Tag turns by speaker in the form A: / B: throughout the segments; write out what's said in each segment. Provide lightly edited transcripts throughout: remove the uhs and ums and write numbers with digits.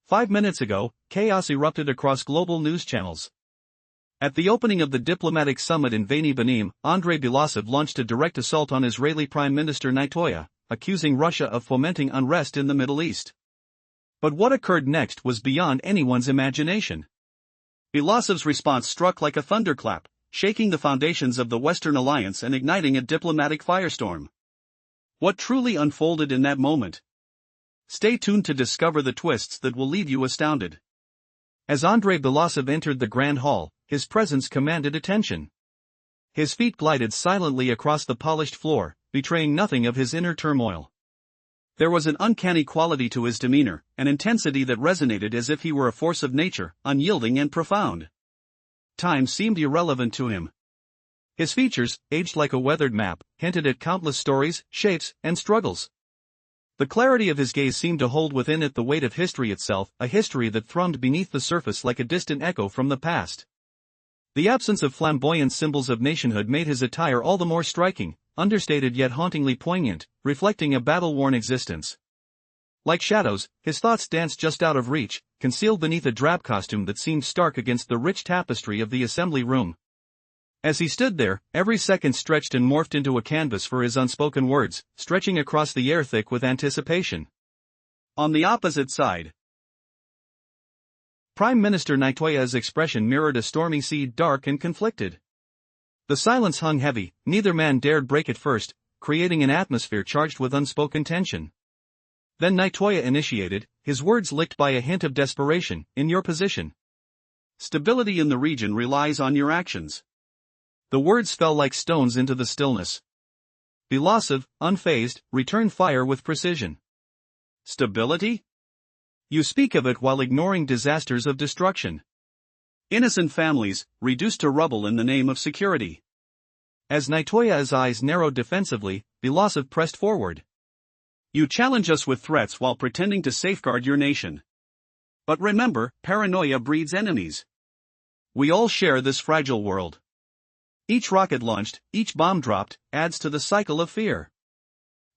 A: 5 minutes ago, chaos erupted across global news channels. At the opening of the diplomatic summit in Veni Benim, Andrei Belousov launched a direct assault on Israeli Prime Minister Netanyahu, accusing Russia of fomenting unrest in the Middle East. But what occurred next was beyond anyone's imagination. Belousov's response struck like a thunderclap, shaking the foundations of the Western alliance and igniting a diplomatic firestorm. What truly unfolded in that moment? Stay tuned to discover the twists that will leave you astounded. As Andrei Belousov entered the Grand Hall, his presence commanded attention. His feet glided silently across the polished floor, betraying nothing of his inner turmoil. There was an uncanny quality to his demeanor, an intensity that resonated as if he were a force of nature, unyielding and profound. Time seemed irrelevant to him. His features, aged like a weathered map, hinted at countless stories, shapes, and struggles. The clarity of his gaze seemed to hold within it the weight of history itself, a history that thrummed beneath the surface like a distant echo from the past. The absence of flamboyant symbols of nationhood made his attire all the more striking, understated yet hauntingly poignant, reflecting a battle-worn existence. Like shadows, his thoughts danced just out of reach, concealed beneath a drab costume that seemed stark against the rich tapestry of the assembly room. As he stood there, every second stretched and morphed into a canvas for his unspoken words, stretching across the air thick with anticipation. On the opposite side, Prime Minister Netanyahu's expression mirrored a stormy sea, dark and conflicted. The silence hung heavy, neither man dared break it first, creating an atmosphere charged with unspoken tension. Then Netanyahu initiated, his words licked by a hint of desperation. In your position, stability in the region relies on your actions. The words fell like stones into the stillness. Belousov, unfazed, returned fire with precision. Stability? You speak of it while ignoring disasters of destruction. Innocent families, reduced to rubble in the name of security. As Netanyahu's eyes narrowed defensively, Belousov pressed forward. You challenge us with threats while pretending to safeguard your nation. But remember, paranoia breeds enemies. We all share this fragile world. Each rocket launched, each bomb dropped, adds to the cycle of fear.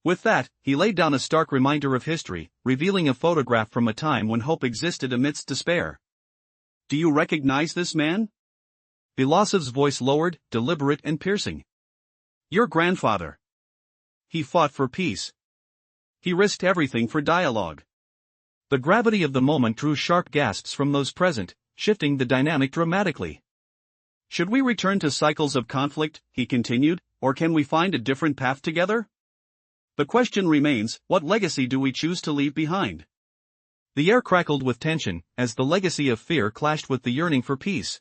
A: With that, he laid down a stark reminder of history, revealing a photograph from a time when hope existed amidst despair. Do you recognize this man? Belousov's voice lowered, deliberate and piercing. Your grandfather. He fought for peace. He risked everything for dialogue. The gravity of the moment drew sharp gasps from those present, shifting the dynamic dramatically. Should we return to cycles of conflict, he continued, or can we find a different path together? The question remains, what legacy do we choose to leave behind? The air crackled with tension, as the legacy of fear clashed with the yearning for peace.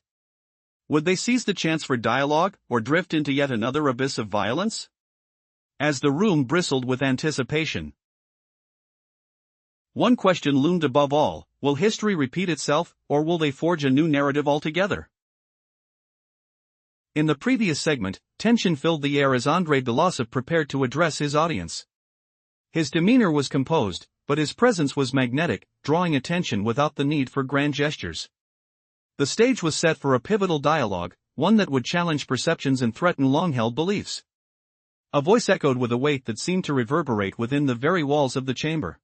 A: Would they seize the chance for dialogue, or drift into yet another abyss of violence? As the room bristled with anticipation, one question loomed above all: will history repeat itself, or will they forge a new narrative altogether? In the previous segment, tension filled the air as Andrei Belousov prepared to address his audience. His demeanor was composed, but his presence was magnetic, drawing attention without the need for grand gestures. The stage was set for a pivotal dialogue, one that would challenge perceptions and threaten long-held beliefs. A voice echoed with a weight that seemed to reverberate within the very walls of the chamber.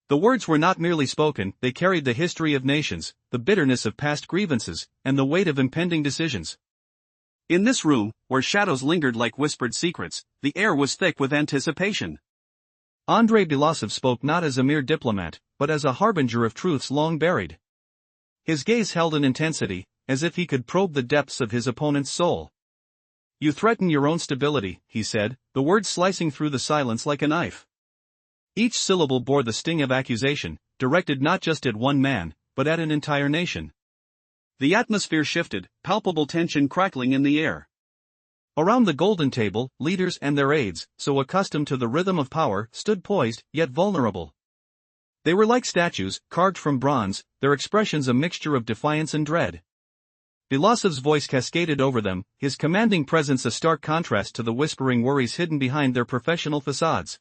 A: The words were not merely spoken, they carried the history of nations, the bitterness of past grievances, and the weight of impending decisions. In this room, where shadows lingered like whispered secrets, the air was thick with anticipation. Andrei Belousov spoke not as a mere diplomat, but as a harbinger of truths long buried. His gaze held an intensity, as if he could probe the depths of his opponent's soul. You threaten your own stability, he said, the words slicing through the silence like a knife. Each syllable bore the sting of accusation, directed not just at one man, but at an entire nation. The atmosphere shifted, palpable tension crackling in the air. Around the golden table, leaders and their aides, so accustomed to the rhythm of power, stood poised, yet vulnerable. They were like statues, carved from bronze, their expressions a mixture of defiance and dread. Belousov's voice cascaded over them, his commanding presence a stark contrast to the whispering worries hidden behind their professional facades.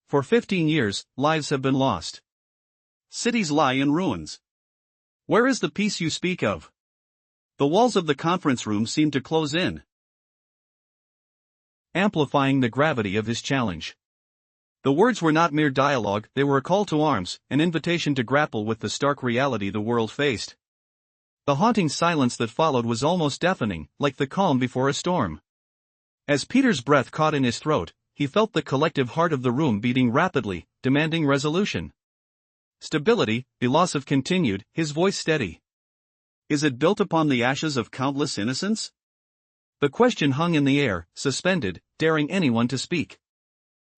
A: For 15 years, lives have been lost. Cities lie in ruins. Where is the peace you speak of? The walls of the conference room seemed to close in, amplifying the gravity of his challenge. The words were not mere dialogue, they were a call to arms, an invitation to grapple with the stark reality the world faced. The haunting silence that followed was almost deafening, like the calm before a storm. As Peter's breath caught in his throat, he felt the collective heart of the room beating rapidly, demanding resolution. Stability, Belousov continued, his voice steady. Is it built upon the ashes of countless innocents? The question hung in the air, suspended, daring anyone to speak.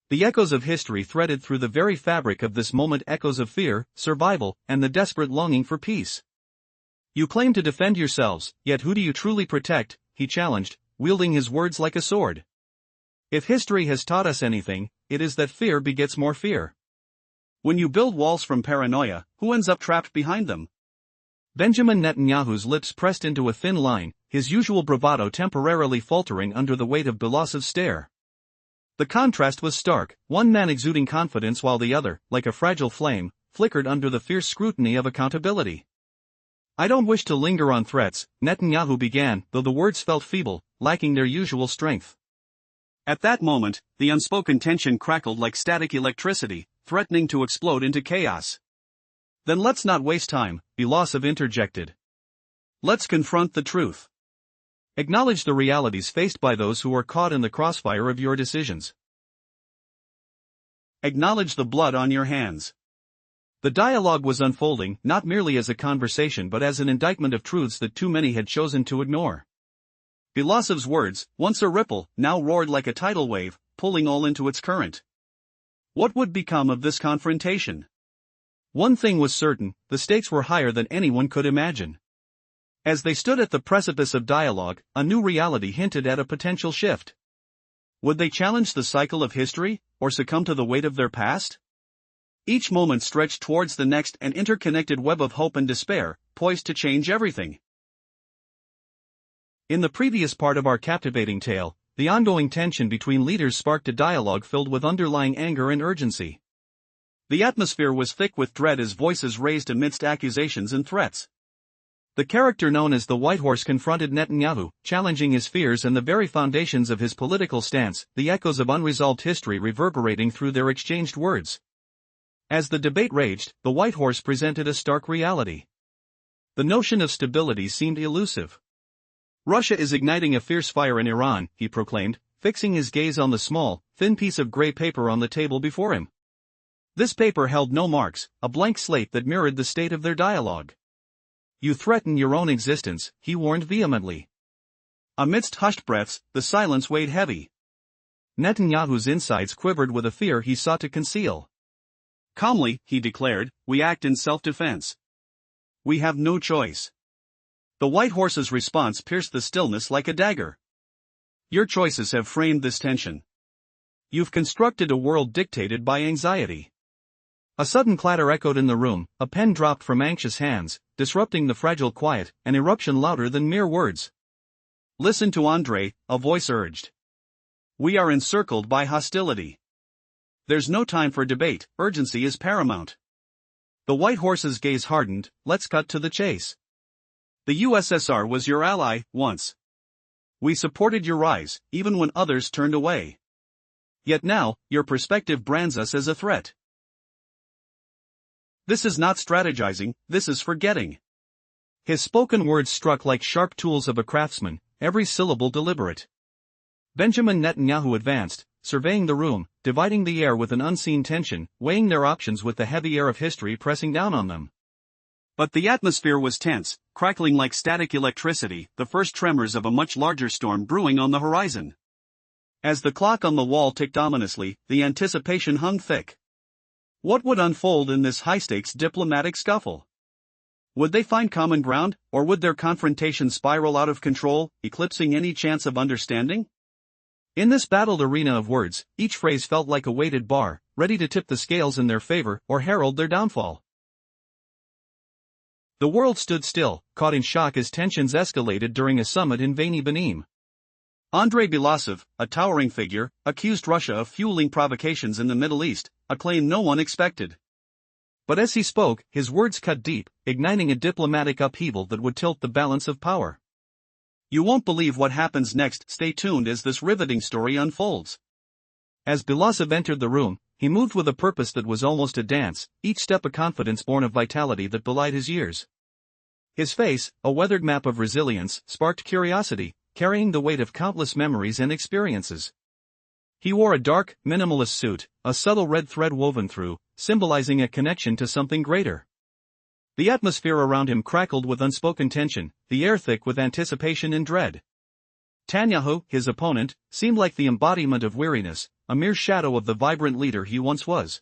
A: The echoes of history threaded through the very fabric of this moment, echoes of fear, survival, and the desperate longing for peace. You claim to defend yourselves, yet who do you truly protect? He challenged, wielding his words like a sword. If history has taught us anything, it is that fear begets more fear. When you build walls from paranoia, who ends up trapped behind them? Benjamin Netanyahu's lips pressed into a thin line, his usual bravado temporarily faltering under the weight of Belousov's stare. The contrast was stark, one man exuding confidence while the other, like a fragile flame, flickered under the fierce scrutiny of accountability. I don't wish to linger on threats, Netanyahu began, though the words felt feeble, lacking their usual strength. At that moment, the unspoken tension crackled like static electricity, threatening to explode into chaos. Then let's not waste time, Belousov interjected. Let's confront the truth. Acknowledge the realities faced by those who are caught in the crossfire of your decisions. Acknowledge the blood on your hands. The dialogue was unfolding, not merely as a conversation but as an indictment of truths that too many had chosen to ignore. Belousov's words, once a ripple, now roared like a tidal wave, pulling all into its current. What would become of this confrontation? One thing was certain, the stakes were higher than anyone could imagine. As they stood at the precipice of dialogue, a new reality hinted at a potential shift. Would they challenge the cycle of history, or succumb to the weight of their past? Each moment stretched towards the next, an interconnected web of hope and despair, poised to change everything. In the previous part of our captivating tale, the ongoing tension between leaders sparked a dialogue filled with underlying anger and urgency. The atmosphere was thick with dread as voices raised amidst accusations and threats. The character known as the White Horse confronted Netanyahu, challenging his fears and the very foundations of his political stance, the echoes of unresolved history reverberating through their exchanged words. As the debate raged, the White Horse presented a stark reality. The notion of stability seemed elusive. Russia is igniting a fierce fire in Iran, he proclaimed, fixing his gaze on the small, thin piece of gray paper on the table before him. This paper held no marks, a blank slate that mirrored the state of their dialogue. You threaten your own existence, he warned vehemently. Amidst hushed breaths, the silence weighed heavy. Netanyahu's insides quivered with a fear he sought to conceal. Calmly, he declared, we act in self-defense. We have no choice. The White Horse's response pierced the stillness like a dagger. Your choices have framed this tension. You've constructed a world dictated by anxiety. A sudden clatter echoed in the room, a pen dropped from anxious hands, disrupting the fragile quiet, an eruption louder than mere words. Listen to Andrei, a voice urged. We are encircled by hostility. There's no time for debate, urgency is paramount. The White Horse's gaze hardened, let's cut to the chase. The USSR was your ally, once. We supported your rise, even when others turned away. Yet now, your perspective brands us as a threat. This is not strategizing, this is forgetting. His spoken words struck like sharp tools of a craftsman, every syllable deliberate. Benjamin Netanyahu advanced, surveying the room, dividing the air with an unseen tension, weighing their options with the heavy air of history pressing down on them. But the atmosphere was tense, crackling like static electricity, the first tremors of a much larger storm brewing on the horizon. As the clock on the wall ticked ominously, the anticipation hung thick. What would unfold in this high-stakes diplomatic scuffle? Would they find common ground, or would their confrontation spiral out of control, eclipsing any chance of understanding? In this battled arena of words, each phrase felt like a weighted bar, ready to tip the scales in their favor or herald their downfall. The world stood still, caught in shock as tensions escalated during a summit in Veni Benim. Andrei Belousov, a towering figure, accused Russia of fueling provocations in the Middle East, a claim no one expected. But as he spoke, his words cut deep, igniting a diplomatic upheaval that would tilt the balance of power. You won't believe what happens next, stay tuned as this riveting story unfolds. As Belousov entered the room, He moved with a purpose that was almost a dance, each step a confidence born of vitality that belied his years. His face, a weathered map of resilience, sparked curiosity, carrying the weight of countless memories and experiences. He wore a dark, minimalist suit, a subtle red thread woven through, symbolizing a connection to something greater. The atmosphere around him crackled with unspoken tension, the air thick with anticipation and dread. Netanyahu, his opponent, seemed like the embodiment of weariness, a mere shadow of the vibrant leader he once was.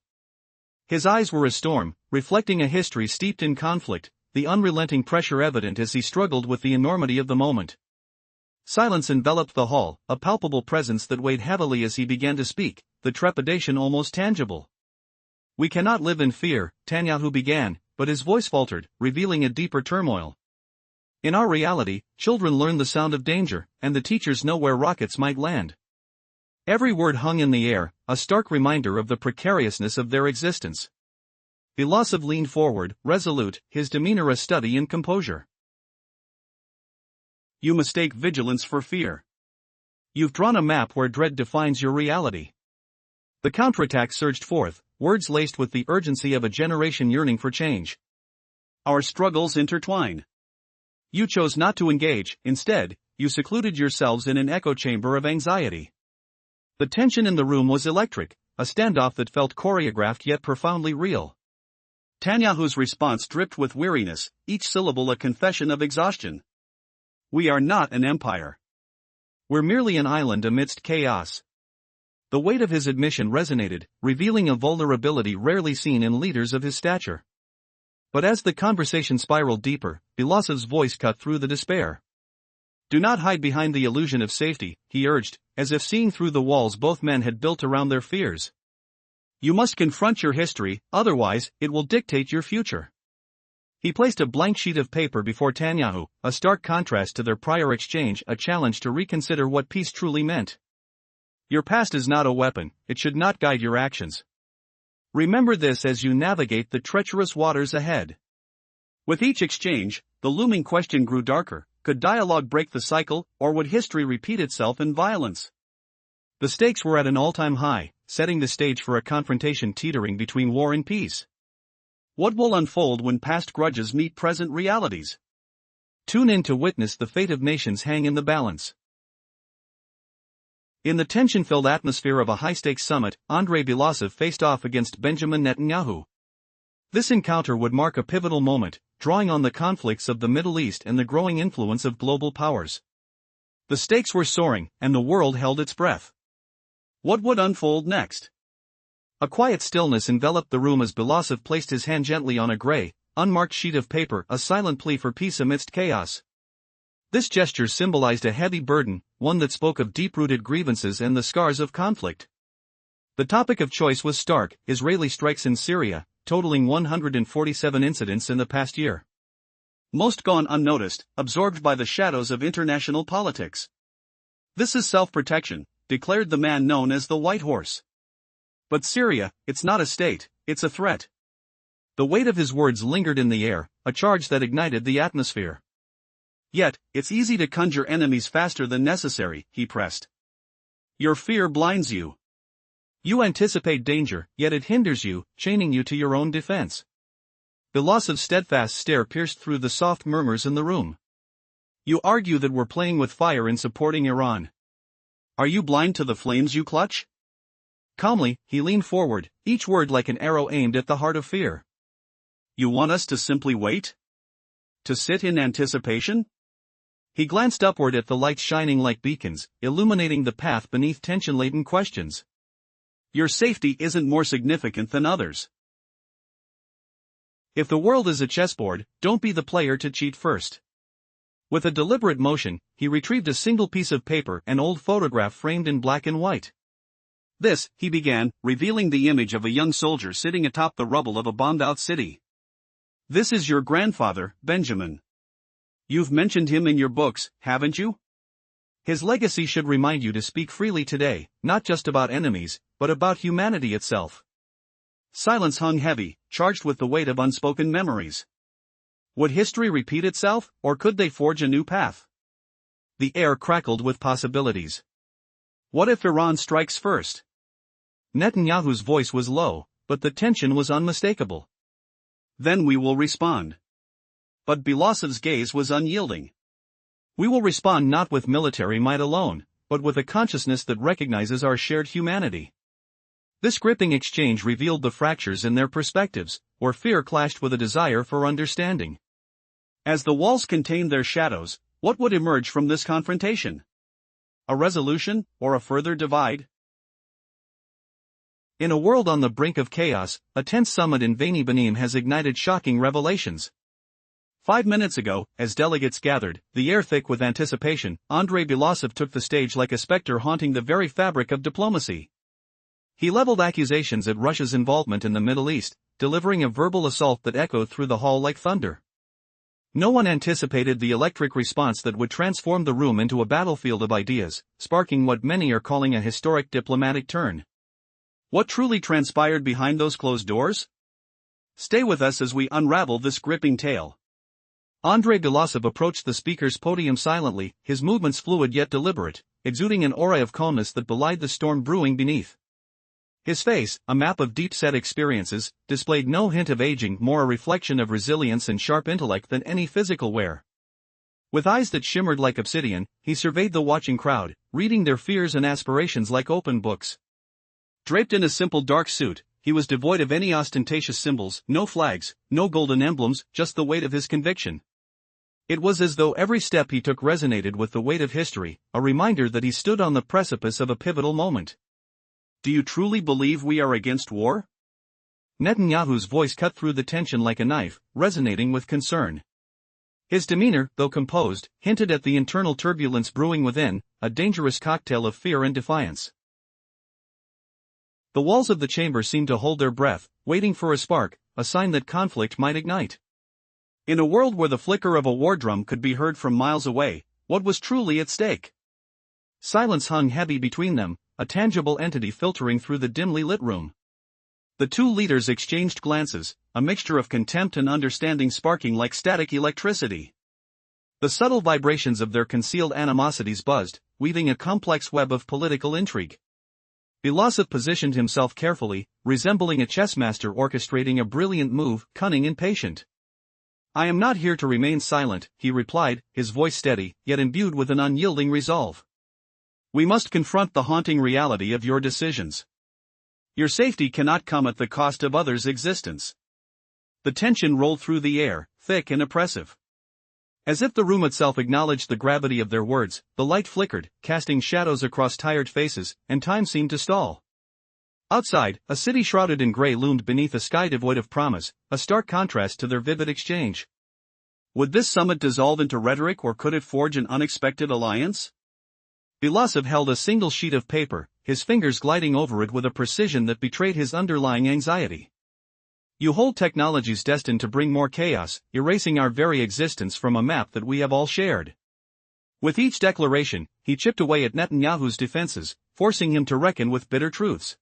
A: His eyes were a storm, reflecting a history steeped in conflict, the unrelenting pressure evident as he struggled with the enormity of the moment. Silence enveloped the hall, a palpable presence that weighed heavily as he began to speak, the trepidation almost tangible. "We cannot live in fear," Netanyahu began, but his voice faltered, revealing a deeper turmoil. "In our reality, children learn the sound of danger, and the teachers know where rockets might land." Every word hung in the air, a stark reminder of the precariousness of their existence. Belousov leaned forward, resolute, his demeanor a study in composure. "You mistake vigilance for fear. You've drawn a map where dread defines your reality." The counterattack surged forth, words laced with the urgency of a generation yearning for change. "Our struggles intertwine. You chose not to engage, instead, you secluded yourselves in an echo chamber of anxiety." The tension in the room was electric, a standoff that felt choreographed yet profoundly real. Netanyahu's response dripped with weariness, each syllable a confession of exhaustion. "We are not an empire. We're merely an island amidst chaos." The weight of his admission resonated, revealing a vulnerability rarely seen in leaders of his stature. But as the conversation spiraled deeper, Belousov's voice cut through the despair. "Do not hide behind the illusion of safety," he urged, as if seeing through the walls both men had built around their fears. "You must confront your history, otherwise, it will dictate your future." He placed a blank sheet of paper before Netanyahu, a stark contrast to their prior exchange, a challenge to reconsider what peace truly meant. "Your past is not a weapon, it should not guide your actions. Remember this as you navigate the treacherous waters ahead." With each exchange, the looming question grew darker: could dialogue break the cycle, or would history repeat itself in violence? The stakes were at an all-time high, setting the stage for a confrontation teetering between war and peace. What will unfold when past grudges meet present realities? Tune in to witness the fate of nations hang in the balance. In the tension-filled atmosphere of a high-stakes summit, Andrei Belousov faced off against Benjamin Netanyahu. This encounter would mark a pivotal moment, drawing on the conflicts of the Middle East and the growing influence of global powers. The stakes were soaring, and the world held its breath. What would unfold next? A quiet stillness enveloped the room as Belousov placed his hand gently on a gray, unmarked sheet of paper, a silent plea for peace amidst chaos. This gesture symbolized a heavy burden, one that spoke of deep-rooted grievances and the scars of conflict. The topic of choice was stark: Israeli strikes in Syria, totaling 147 incidents in the past year. Most gone unnoticed, absorbed by the shadows of international politics. "This is self-protection," declared the man known as the White Horse. "But Syria, it's not a state, it's a threat." The weight of his words lingered in the air, a charge that ignited the atmosphere. "Yet, it's easy to conjure enemies faster than necessary," he pressed. "Your fear blinds you. You anticipate danger, yet it hinders you, chaining you to your own defense." Belousov's steadfast stare pierced through the soft murmurs in the room. "You argue that we're playing with fire in supporting Iran. Are you blind to the flames you clutch?" Calmly, he leaned forward, each word like an arrow aimed at the heart of fear. "You want us to simply wait? To sit in anticipation?" He glanced upward at the lights shining like beacons, illuminating the path beneath tension-laden questions. "Your safety isn't more significant than others. If the world is a chessboard, don't be the player to cheat first." With a deliberate motion, he retrieved a single piece of paper, an old photograph framed in black and white. "This," he began, revealing the image of a young soldier sitting atop the rubble of a bombed-out city. "This is your grandfather, Benjamin. You've mentioned him in your books, haven't you? His legacy should remind you to speak freely today, not just about enemies, but about humanity itself." Silence hung heavy, charged with the weight of unspoken memories. Would history repeat itself, or could they forge a new path? The air crackled with possibilities. What if Iran strikes first? Netanyahu's voice was low, but the tension was unmistakable.
B: Then we will respond. But Belousov's gaze was unyielding.
A: We will respond not with military might alone, but with a consciousness that recognizes our shared humanity. This gripping exchange revealed the fractures in their perspectives, where fear clashed with a desire for understanding.
B: As the walls contained their shadows, what would emerge from this confrontation? A resolution, or a further divide?
A: In a world on the brink of chaos, a tense summit in Veni Benim has ignited shocking revelations.
B: 5 minutes ago, as delegates gathered, the air thick with anticipation, Andrei Belousov took the stage like a specter haunting the very fabric of diplomacy. He leveled accusations at Russia's involvement in the Middle East, delivering a verbal assault that echoed through the hall like thunder. No one anticipated the electric response that would transform the room into a battlefield of ideas, sparking what many are calling a historic diplomatic turn. What truly transpired behind those closed doors? Stay with us as we unravel this gripping tale. Andrei Belousov approached the speaker's podium silently, his movements fluid yet deliberate, exuding an aura of calmness that belied the storm brewing beneath. His face, a map of deep-set experiences, displayed no hint of aging, more a reflection of resilience and sharp intellect than any physical wear. With eyes that shimmered like obsidian, he surveyed the watching crowd, reading their fears and aspirations like open books. Draped in a simple dark suit, he was devoid of any ostentatious symbols, no flags, no golden emblems, just the weight of his conviction. It was as though every step he took resonated with the weight of history, a reminder that he stood on the precipice of a pivotal moment. Do you truly believe we are against war?
A: Netanyahu's voice cut through the tension like a knife, resonating with concern. His demeanor, though composed, hinted at the internal turbulence brewing within, a dangerous cocktail of fear and defiance. The walls of the chamber seemed to hold their breath, waiting for a spark, a sign that conflict might ignite. In a world where the flicker of a war drum could be heard from miles away, what was truly at stake? Silence hung heavy between them, a tangible entity filtering through the dimly lit room. The two leaders exchanged glances, a mixture of contempt and understanding sparking like static electricity. The subtle vibrations of their concealed animosities buzzed, weaving a complex web of political intrigue. Belousov positioned himself carefully, resembling a chessmaster orchestrating a brilliant move, cunning and patient. "I am not here to remain silent," he replied, his voice steady, yet imbued with an unyielding resolve. "We must confront the haunting reality of your decisions. Your safety cannot come at the cost of others' existence." The tension rolled through the air, thick and oppressive. As if the room itself acknowledged the gravity of their words, the light flickered, casting shadows across tired faces, and time seemed to stall. Outside, a city shrouded in gray loomed beneath a sky devoid of promise, a stark contrast to their vivid exchange. Would this summit dissolve into rhetoric, or could it forge an unexpected alliance? Belousov held a single sheet of paper, his fingers gliding over it with a precision that betrayed his underlying anxiety. "You hold technologies destined to bring more chaos, erasing our very existence from a map that we have all shared." With each declaration, he chipped away at Netanyahu's defenses, forcing him to reckon with bitter truths.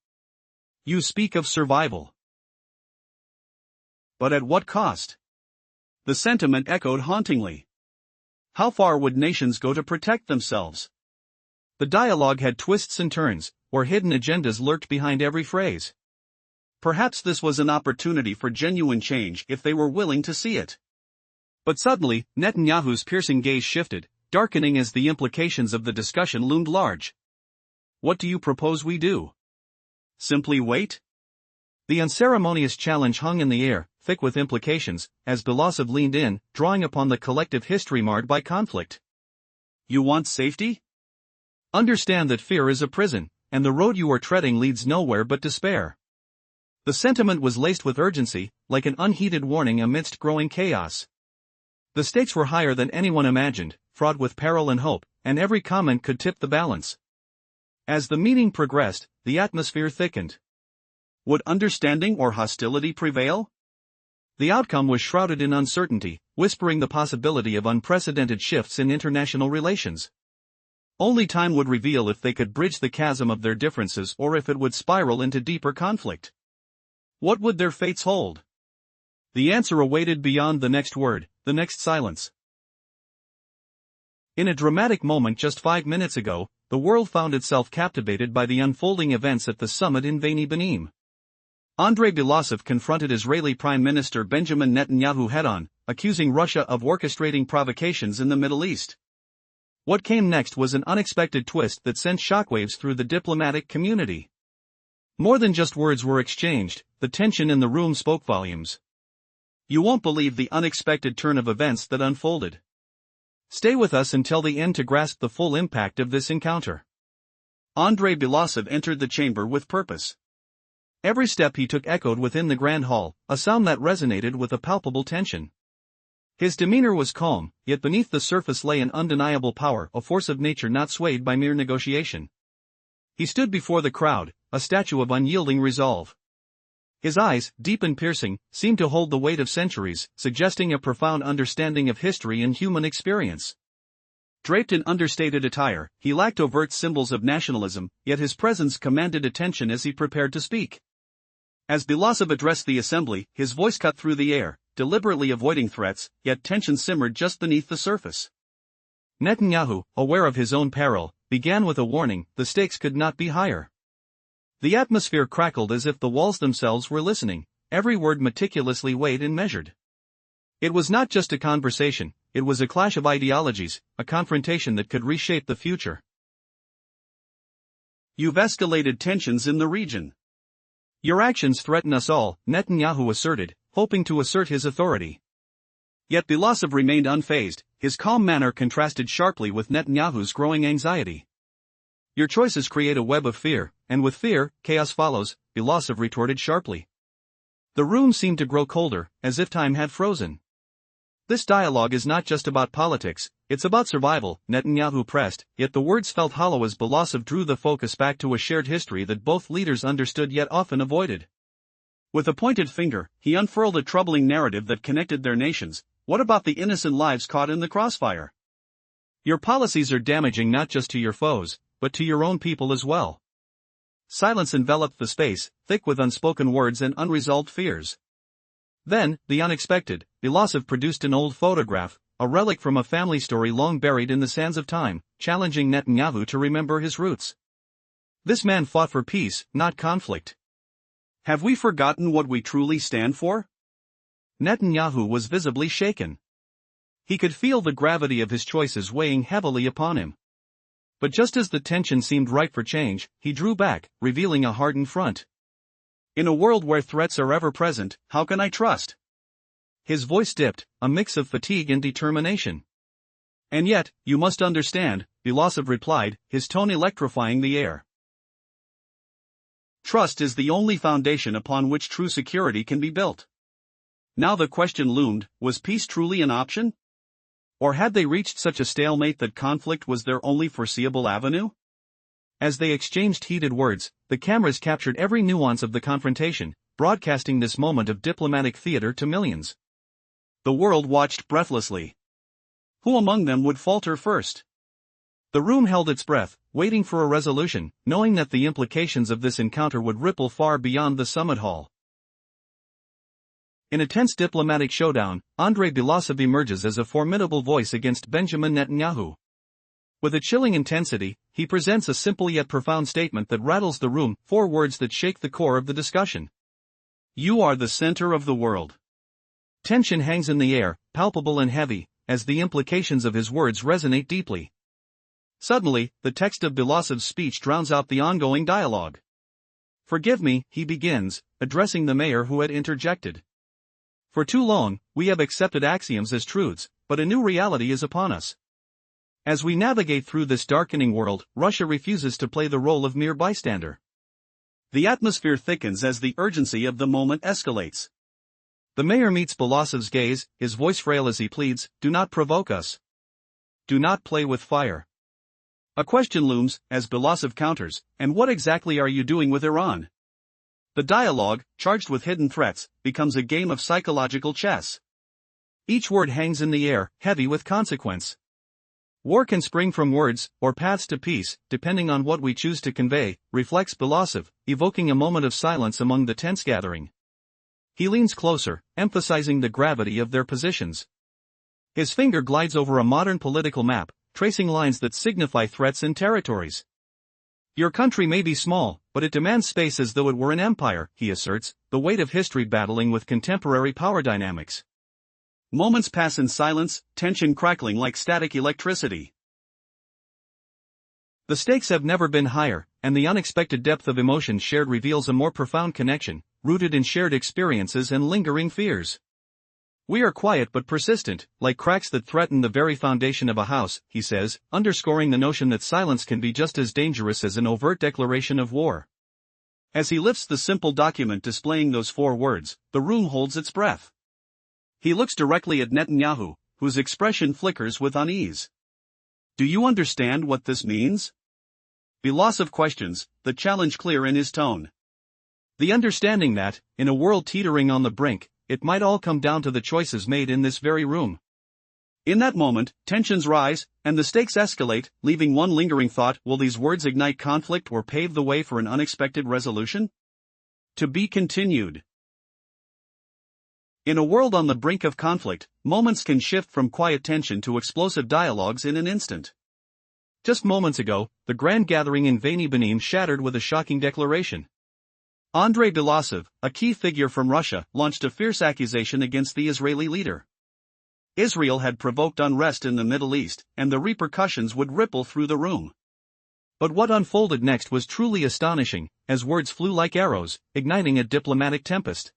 A: "You speak of survival. But at what cost?" The sentiment echoed hauntingly. How far would nations go to protect themselves? The dialogue had twists and turns, where hidden agendas lurked behind every phrase. Perhaps this was an opportunity for genuine change if they were willing to see it. But suddenly, Netanyahu's piercing gaze shifted, darkening as the implications of the discussion loomed large. "What do you propose we do? Simply wait?" The unceremonious challenge hung in the air, thick with implications, as Belousov leaned in, drawing upon the collective history marred by conflict. "You want safety? Understand that fear is a prison, and the road you are treading leads nowhere but despair." The sentiment was laced with urgency, like an unheeded warning amidst growing chaos. The stakes were higher than anyone imagined, fraught with peril and hope, and every comment could tip the balance. As the meeting progressed, the atmosphere thickened. Would understanding or hostility prevail? The outcome was shrouded in uncertainty, whispering the possibility of unprecedented shifts in international relations. Only time would reveal if they could bridge the chasm of their differences or if it would spiral into deeper conflict. What would their fates hold? The answer awaited beyond the next word, the next silence. In a dramatic moment just 5 minutes ago, the world found itself captivated by the unfolding events at the summit in Veni Benim. Andrei Belousov confronted Israeli Prime Minister Benjamin Netanyahu head-on, accusing Russia of orchestrating provocations in the Middle East. What came next was an unexpected twist that sent shockwaves through the diplomatic community. More than just words were exchanged, the tension in the room spoke volumes. You won't believe the unexpected turn of events that unfolded. Stay with us until the end to grasp the full impact of this encounter. Andrei Belousov entered the chamber with purpose. Every step he took echoed within the grand hall, a sound that resonated with a palpable tension. His demeanor was calm, yet beneath the surface lay an undeniable power, a force of nature not swayed by mere negotiation. He stood before the crowd, a statue of unyielding resolve. His eyes, deep and piercing, seemed to hold the weight of centuries, suggesting a profound understanding of history and human experience. Draped in understated attire, he lacked overt symbols of nationalism, yet his presence commanded attention as he prepared to speak. As Belousov addressed the assembly, his voice cut through the air, deliberately avoiding threats, yet tension simmered just beneath the surface. Netanyahu, aware of his own peril, began with a warning: the stakes could not be higher. The atmosphere crackled as if the walls themselves were listening, every word meticulously weighed and measured. It was not just a conversation, it was a clash of ideologies, a confrontation that could reshape the future. You've escalated tensions in the region. Your actions threaten us all, Netanyahu asserted, hoping to assert his authority. Yet Belousov remained unfazed, his calm manner contrasted sharply with Netanyahu's growing anxiety. Your choices create a web of fear, and with fear, chaos follows, Belousov retorted sharply. The room seemed to grow colder, as if time had frozen. This dialogue is not just about politics, it's about survival, Netanyahu pressed, yet the words felt hollow as Belousov drew the focus back to a shared history that both leaders understood yet often avoided. With a pointed finger, he unfurled a troubling narrative that connected their nations. What about the innocent lives caught in the crossfire? Your policies are damaging not just to your foes, but to your own people as well. Silence enveloped the space, thick with unspoken words and unresolved fears. Then, the unexpected, Belousov produced an old photograph, a relic from a family story long buried in the sands of time, challenging Netanyahu to remember his roots. This man fought for peace, not conflict. Have we forgotten what we truly stand for? Netanyahu was visibly shaken. He could feel the gravity of his choices weighing heavily upon him. But just as the tension seemed ripe for change, he drew back, revealing a hardened front. In a world where threats are ever present, how can I trust? His voice dipped, a mix of fatigue and determination. And yet, you must understand, Belousov replied, his tone electrifying the air. Trust is the only foundation upon which true security can be built. Now the question loomed, was peace truly an option? Or had they reached such a stalemate that conflict was their only foreseeable avenue? As they exchanged heated words, the cameras captured every nuance of the confrontation, broadcasting this moment of diplomatic theater to millions. The world watched breathlessly. Who among them would falter first? The room held its breath, waiting for a resolution, knowing that the implications of this encounter would ripple far beyond the summit hall. In a tense diplomatic showdown, Andrei Belousov emerges as a formidable voice against Benjamin Netanyahu. With a chilling intensity, he presents a simple yet profound statement that rattles the room, 4 words that shake the core of the discussion. You are the center of the world. Tension hangs in the air, palpable and heavy, as the implications of his words resonate deeply. Suddenly, the text of Belousov's speech drowns out the ongoing dialogue. Forgive me, he begins, addressing the mayor who had interjected. For too long, we have accepted axioms as truths, but a new reality is upon us. As we navigate through this darkening world, Russia refuses to play the role of mere bystander. The atmosphere thickens as the urgency of the moment escalates. The mayor meets Belousov's gaze, his voice frail as he pleads, do not provoke us. Do not play with fire. A question looms, as Belousov counters, and what exactly are you doing with Iran? The dialogue, charged with hidden threats, becomes a game of psychological chess. Each word hangs in the air, heavy with consequence. War can spring from words, or paths to peace, depending on what we choose to convey, reflects Belousov, evoking a moment of silence among the tense gathering. He leans closer, emphasizing the gravity of their positions. His finger glides over a modern political map, tracing lines that signify threats and territories. Your country may be small, but it demands space as though it were an empire, he asserts, the weight of history battling with contemporary power dynamics. Moments pass in silence, tension crackling like static electricity. The stakes have never been higher, and the unexpected depth of emotion shared reveals a more profound connection, rooted in shared experiences and lingering fears. We are quiet but persistent, like cracks that threaten the very foundation of a house, he says, underscoring the notion that silence can be just as dangerous as an overt declaration of war. As he lifts the simple document displaying those 4 words, the room holds its breath. He looks directly at Netanyahu, whose expression flickers with unease. Do you understand what this means? Belossov questions, the challenge clear in his tone. The understanding that, in a world teetering on the brink, it might all come down to the choices made in this very room. In that moment, tensions rise, and the stakes escalate, leaving one lingering thought: will these words ignite conflict or pave the way for an unexpected resolution? To be continued. In a world on the brink of conflict, moments can shift from quiet tension to explosive dialogues in an instant. Just moments ago, the grand gathering in Veni Benim shattered with a shocking declaration. Andrei Belossov, a key figure from Russia, launched a fierce accusation against the Israeli leader. Israel had provoked unrest in the Middle East, and the repercussions would ripple through the room. But what unfolded next was truly astonishing, as words flew like arrows, igniting a diplomatic tempest.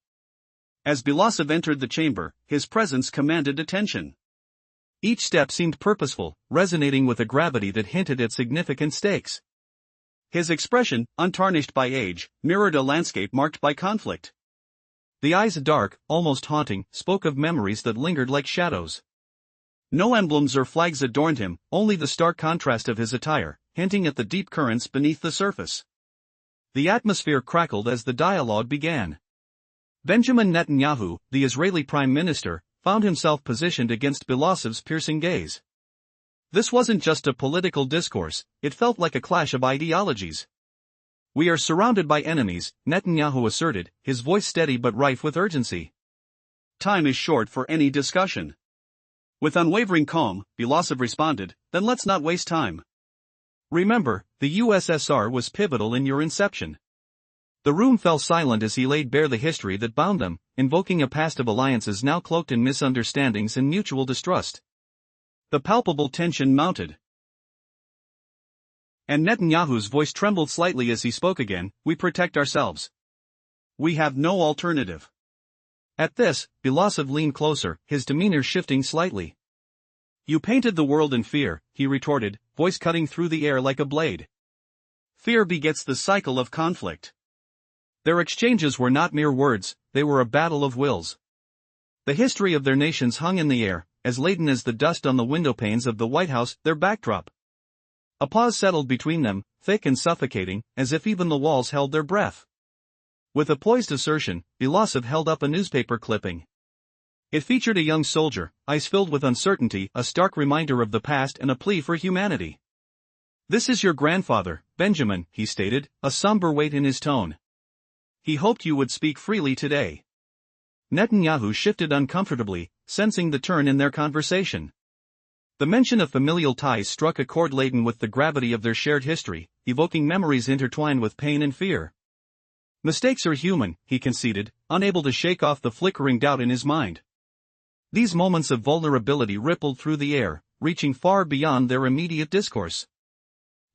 A: As Belossov entered the chamber, his presence commanded attention. Each step seemed purposeful, resonating with a gravity that hinted at significant stakes. His expression, untarnished by age, mirrored a landscape marked by conflict. The eyes, dark, almost haunting, spoke of memories that lingered like shadows. No emblems or flags adorned him, only the stark contrast of his attire, hinting at the deep currents beneath the surface. The atmosphere crackled as the dialogue began. Benjamin Netanyahu, the Israeli Prime Minister, found himself positioned against Belossov's piercing gaze. This wasn't just a political discourse, it felt like a clash of ideologies. We are surrounded by enemies, Netanyahu asserted, his voice steady but rife with urgency. Time is short for any discussion. With unwavering calm, Belossov responded, then let's not waste time. Remember, the USSR was pivotal in your inception. The room fell silent as he laid bare the history that bound them, invoking a past of alliances now cloaked in misunderstandings and mutual distrust. The palpable tension mounted. And Netanyahu's voice trembled slightly as he spoke again, we protect ourselves. We have no alternative. At this, Belossov leaned closer, his demeanor shifting slightly. You painted the world in fear, he retorted, voice cutting through the air like a blade. Fear begets the cycle of conflict. Their exchanges were not mere words, they were a battle of wills. The history of their nations hung in the air, as laden as the dust on the windowpanes of the White House, their backdrop. A pause settled between them, thick and suffocating, as if even the walls held their breath. With a poised assertion, Belossov held up a newspaper clipping. It featured a young soldier, eyes filled with uncertainty, a stark reminder of the past and a plea for humanity. This is your grandfather, Benjamin, he stated, a somber weight in his tone. He hoped you would speak freely today. Netanyahu shifted uncomfortably, sensing the turn in their conversation. The mention of familial ties struck a chord laden with the gravity of their shared history, evoking memories intertwined with pain and fear. Mistakes are human, he conceded, unable to shake off the flickering doubt in his mind. These moments of vulnerability rippled through the air, reaching far beyond their immediate discourse.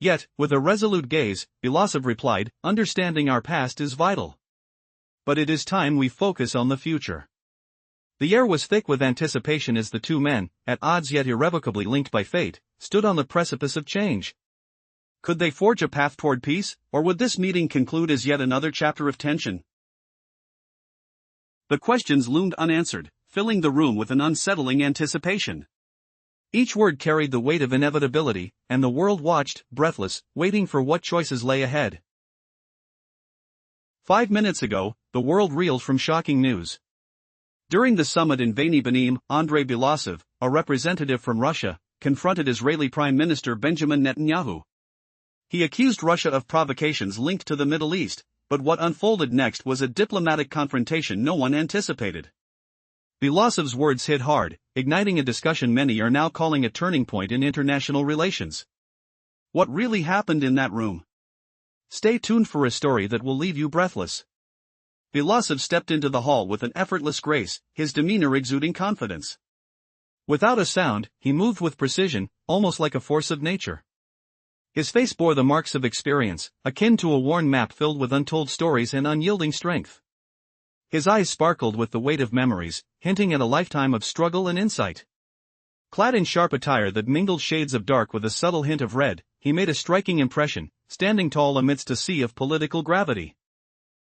A: Yet, with a resolute gaze, Belossov replied, understanding our past is vital. But it is time we focus on the future. The air was thick with anticipation as the two men, at odds yet irrevocably linked by fate, stood on the precipice of change. Could they forge a path toward peace, or would this meeting conclude as yet another chapter of tension? The questions loomed unanswered, filling the room with an unsettling anticipation. Each word carried the weight of inevitability, and the world watched, breathless, waiting for what choices lay ahead. 5 minutes ago, the world reeled from shocking news. During the summit in Veni Benim, Andrei Belossov, a representative from Russia, confronted Israeli Prime Minister Benjamin Netanyahu. He accused Russia of provocations linked to the Middle East, but what unfolded next was a diplomatic confrontation no one anticipated. Belossov's words hit hard,
B: igniting a discussion many are now calling a turning point in international relations. What really happened in that room? Stay tuned for a story that will leave you breathless. Belousov stepped into the hall with an effortless grace, his demeanor exuding confidence. Without a sound, he moved with precision, almost like a force of nature. His face bore the marks of experience, akin to a worn map filled with untold stories and unyielding strength. His eyes sparkled with the weight of memories, hinting at a lifetime of struggle and insight. Clad in sharp attire that mingled shades of dark with a subtle hint of red, he made a striking impression, standing tall amidst a sea of political gravity.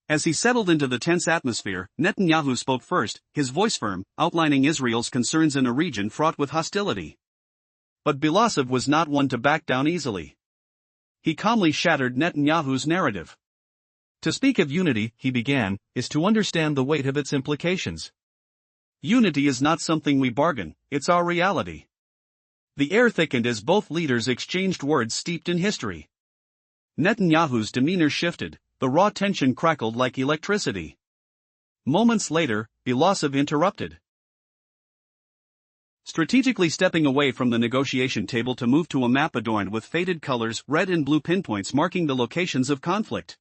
B: As he settled into the tense atmosphere, Netanyahu spoke first, his voice firm, outlining Israel's concerns in a region fraught with hostility. But Belousov was not one to back down easily. He calmly shattered Netanyahu's narrative. To speak of unity, he began, is to understand the weight of its implications. Unity is not something we bargain, it's our reality. The air thickened as both leaders exchanged words steeped in history. Netanyahu's demeanor shifted, the raw tension crackled like electricity. Moments later, Belousov interrupted. Strategically stepping away from the negotiation table to move to a map adorned with faded colors, red and blue pinpoints marking the locations of conflict.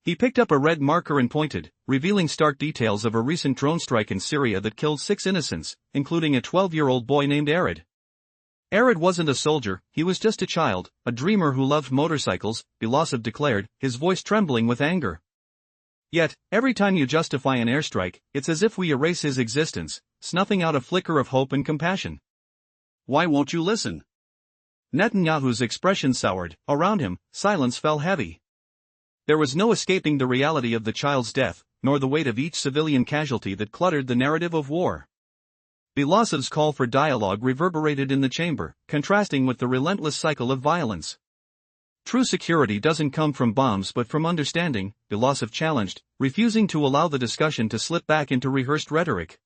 B: He picked up a red marker and pointed, revealing stark details of a recent drone strike in Syria that killed 6 innocents, including a 12-year-old boy named Arid. Arid wasn't a soldier, he was just a child, a dreamer who loved motorcycles, Belousov declared, his voice trembling with anger. Yet, every time you justify an airstrike, it's as if we erase his existence, snuffing out a flicker of hope and compassion. Why won't you listen? Netanyahu's expression soured, around him, silence fell heavy. There was no escaping the reality of the child's death, nor the weight of each civilian casualty that cluttered the narrative of war. Belousov's call for dialogue reverberated in the chamber, contrasting with the relentless cycle of violence. True security doesn't come from bombs but from understanding, Belousov challenged, refusing to allow the discussion to slip back into rehearsed rhetoric.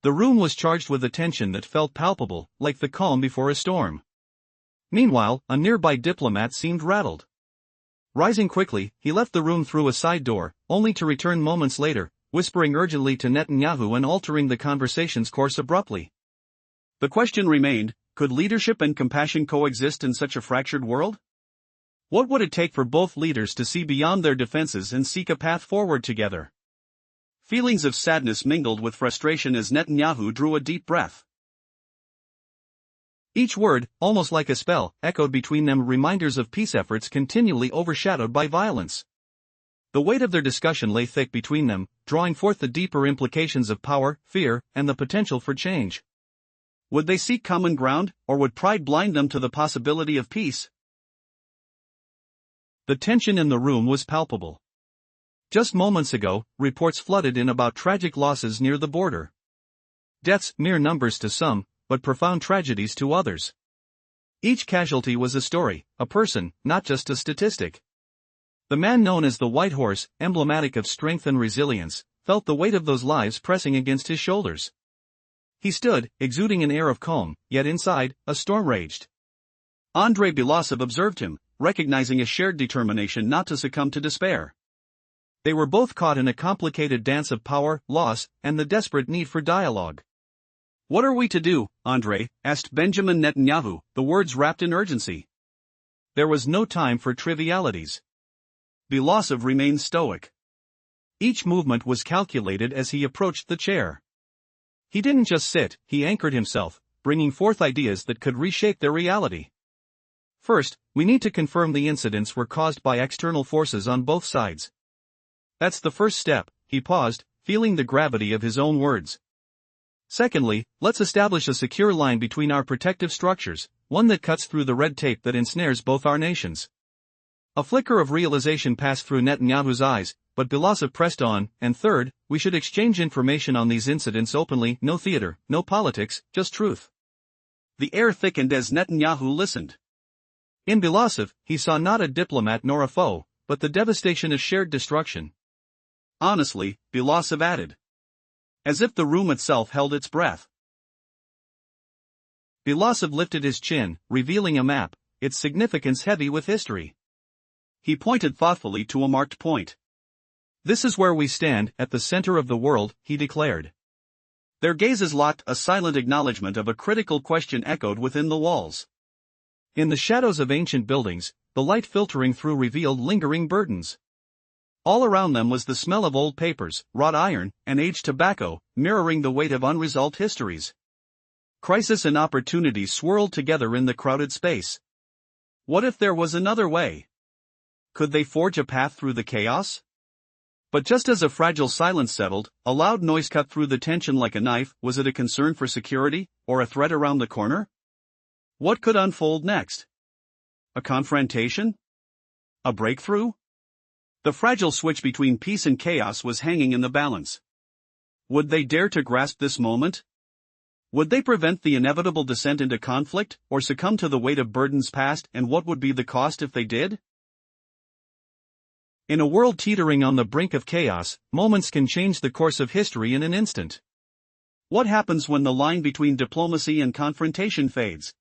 B: The room was charged with a tension that felt palpable, like the calm before a storm. Meanwhile, a nearby diplomat seemed rattled. Rising quickly, he left the room through a side door, only to return moments later, whispering urgently to Netanyahu and altering the conversation's course abruptly. The question remained, could leadership and compassion coexist in such a fractured world? What would it take for both leaders to see beyond their defenses and seek a path forward together? Feelings of sadness mingled with frustration as Netanyahu drew a deep breath. Each word, almost like a spell, echoed between them, reminders of peace efforts continually overshadowed by violence. The weight of their discussion lay thick between them, drawing forth the deeper implications of power, fear, and the potential for change. Would they seek common ground, or would pride blind them to the possibility of peace? The tension in the room was palpable. Just moments ago, reports flooded in about tragic losses near the border. Deaths, mere numbers to some, but profound tragedies to others. Each casualty was a story, a person, not just a statistic. The man known as the White Horse, emblematic of strength and resilience, felt the weight of those lives pressing against his shoulders. He stood, exuding an air of calm, yet inside, a storm raged. Andrei Belousov observed him, recognizing a shared determination not to succumb to despair. They were both caught in a complicated dance of power, loss, and the desperate need for dialogue. "What are we to do, Andrei?" asked Benjamin Netanyahu, the words wrapped in urgency. There was no time for trivialities. Belousov remained stoic. Each movement was calculated as he approached the chair. He didn't just sit, he anchored himself, bringing forth ideas that could reshape their reality. First, we need to confirm the incidents were caused by external forces on both sides. That's the first step. He paused, feeling the gravity of his own words. Secondly, let's establish a secure line between our protective structures, one that cuts through the red tape that ensnares both our nations. A flicker of realization passed through Netanyahu's eyes, but Belousov pressed on, and third, we should exchange information on these incidents openly, no theater, no politics, just truth. The air thickened as Netanyahu listened. In Belousov, he saw not a diplomat nor a foe, but the devastation of shared destruction. Honestly, Belousov added. As if the room itself held its breath. Belousov lifted his chin, revealing a map, its significance heavy with history. He pointed thoughtfully to a marked point. This is where we stand, at the center of the world, he declared. Their gazes locked, a silent acknowledgement of a critical question echoed within the walls.
A: In the shadows of ancient buildings, the light filtering through revealed lingering burdens. All around them was the smell of old papers, wrought iron, and aged tobacco, mirroring the weight of unresolved histories. Crisis and opportunity swirled together in the crowded space. What if there was another way? Could they forge a path through the chaos? But just as a fragile silence settled, a loud noise cut through the tension like a knife. Was it a concern for security, or a threat around the corner? What could unfold next? A confrontation? A breakthrough? The fragile switch between peace and chaos was hanging in the balance. Would they dare to grasp this moment? Would they prevent the inevitable descent into conflict, or succumb to the weight of burdens past, and what would be the cost if they did? In a world teetering on the brink of chaos, moments can change the course of history in an instant. What happens when the line between diplomacy and confrontation fades?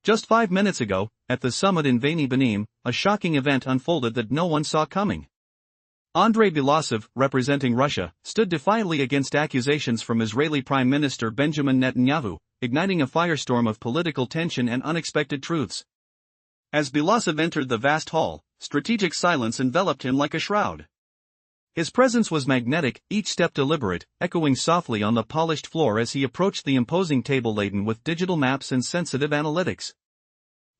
A: Just 5 minutes ago, at the summit in Veni Benim, a shocking event unfolded that no one saw coming. Andrei Belousov, representing Russia, stood defiantly against accusations from Israeli Prime Minister Benjamin Netanyahu, igniting a firestorm of political tension and unexpected truths. As Belousov entered the vast hall, strategic silence enveloped him like a shroud. His presence was magnetic, each step deliberate, echoing softly on the polished floor as he approached the imposing table laden with digital maps and sensitive analytics.